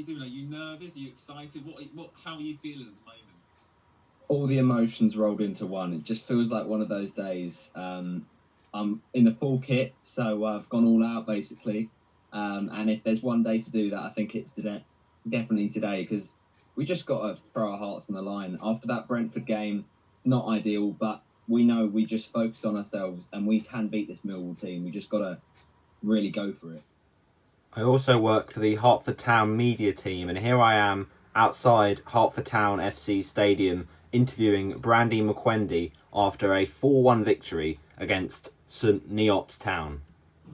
doing? Are you nervous? Are you excited? How are you feeling at the moment? All the emotions rolled into one. It just feels like one of those days. I'm in the full kit, so I've gone all out basically. And if there's one day to do that, I think it's today. Definitely today, because we just got to throw our hearts on the line. After that Brentford game, not ideal, but we know we just focused on ourselves and we can beat this Millwall team. We just got to really go for it. I also work for the Hertford Town media team, and here I am outside Hertford Town FC Stadium interviewing Brandy McQuendy after a 4-1 victory against St Neots Town.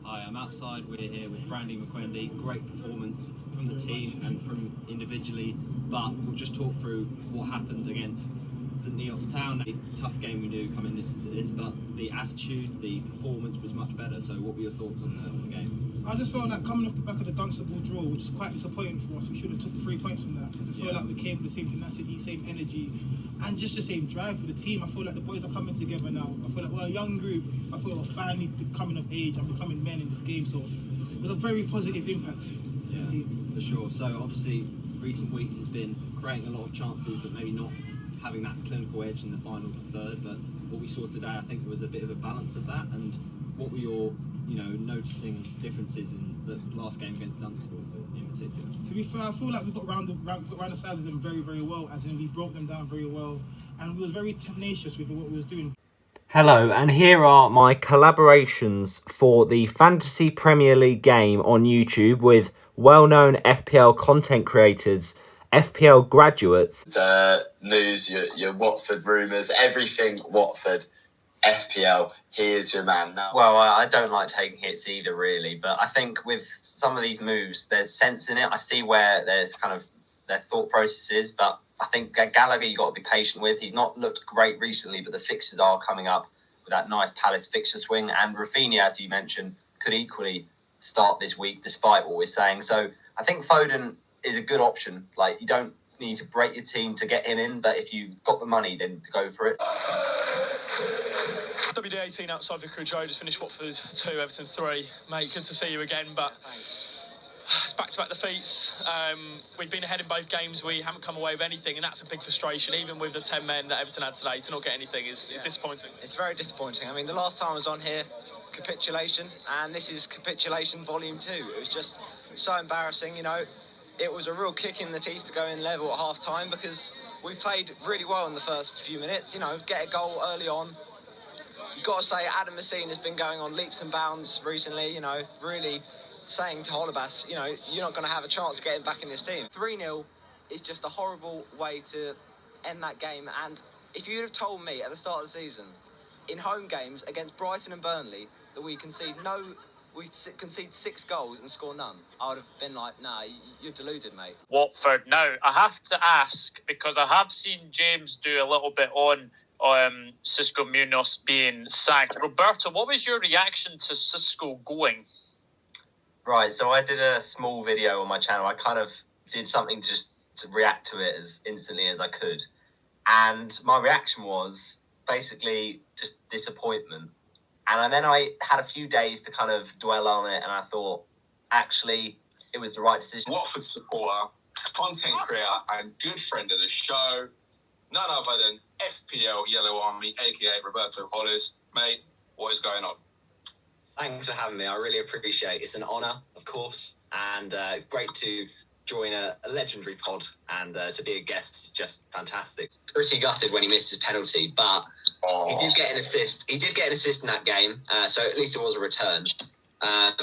Hi, I'm outside. We're here with Brandy McQuendy. Great performance from the team and from individually, but we'll just talk through what happened against St Neots Town. A tough game we knew coming this, but the attitude, the performance was much better. So what were your thoughts on the game? I just felt like coming off the back of the Dunstable draw, which is quite disappointing for us. We should have took 3 points from that. I just felt like we came with the same tenacity, same energy, and just the same drive for the team. I feel like the boys are coming together now. I feel like we're a young group. I feel like we're finally becoming of age and becoming men in this game. So it was a very positive impact on the team. For sure. So obviously, recent weeks it's been creating a lot of chances, but maybe not having that clinical edge in the final third. But what we saw today, I think there was a bit of a balance of that. And what were your noticing differences in the last game against Dunstable in particular? To be fair, I feel like we got round the side of them very, very well, as in we broke them down very well, and we was very tenacious with what we was doing. Hello, and here are my collaborations for the Fantasy Premier League game on YouTube with well-known FPL content creators, FPL graduates. News, your Watford rumours, everything Watford, FPL, he is your man now. Well, I don't like taking hits either, really, but I think with some of these moves, there's sense in it. I see where there's kind of their thought process is, but I think Gallagher you've got to be patient with. He's not looked great recently, but the fixtures are coming up with that nice Palace fixture swing, and Rafinha, as you mentioned, could equally start this week, despite what we're saying. So I think Foden is a good option. Like, you don't need to break your team to get him in, but if you've got the money, then go for it. WD18 outside Vicarage Road, just finished Watford 2, Everton 3. Mate, good to see you again, but it's back-to-back defeats. We've been ahead in both games. We haven't come away with anything, and that's a big frustration. Even with the 10 men that Everton had today, to not get anything is disappointing. It's very disappointing. I mean, the last time I was on here, capitulation, and this is capitulation volume 2. It was just so embarrassing, It was a real kick in the teeth to go in level at half-time because we played really well in the first few minutes. Get a goal early on. You've got to say Adam Messina has been going on leaps and bounds recently, really saying to Holibas, you're not going to have a chance of getting back in this team. 3-0 is just a horrible way to end that game. And if you'd have told me at the start of the season, in home games against Brighton and Burnley, that we concede 6 goals and score none, I would have been like, nah, you're deluded, mate. Watford. Now, I have to ask, because I have seen James do a little bit on Xisco Munoz being sacked. Roberto, what was your reaction to Xisco going? Right, so I did a small video on my channel. I kind of did something just to react to it as instantly as I could. And my reaction was basically just disappointment. And then I had a few days to kind of dwell on it, and I thought, actually, it was the right decision. Watford supporter, content creator, and good friend of the show, none other than FPL Yellow Army, aka Roberto Hollis. Mate, what is going on? Thanks for having me. I really appreciate it. It's an honour, of course, and great to join a legendary pod, and to be a guest is just fantastic. Pretty gutted when he missed his penalty, but he did get an assist. He did get an assist in that game, so at least it was a return.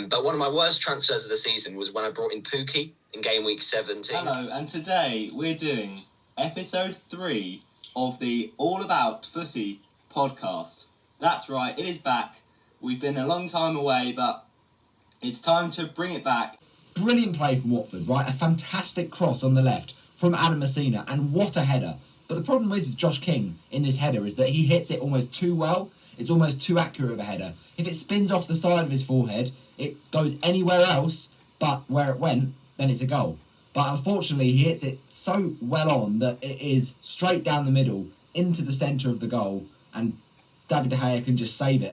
But one of my worst transfers of the season was when I brought in Pookie in game week 17. Hello, and today we're doing episode 3 of the All About Footy podcast. That's right, it is back. We've been a long time away, but it's time to bring it back. Brilliant play from Watford, right? A fantastic cross on the left from Adam Messina, and what a header. But the problem with Josh King in this header is that he hits it almost too well. It's almost too accurate of a header. If it spins off the side of his forehead, it goes anywhere else but where it went, then it's a goal. But unfortunately, he hits it so well on that it is straight down the middle into the centre of the goal, and David De Gea can just save it.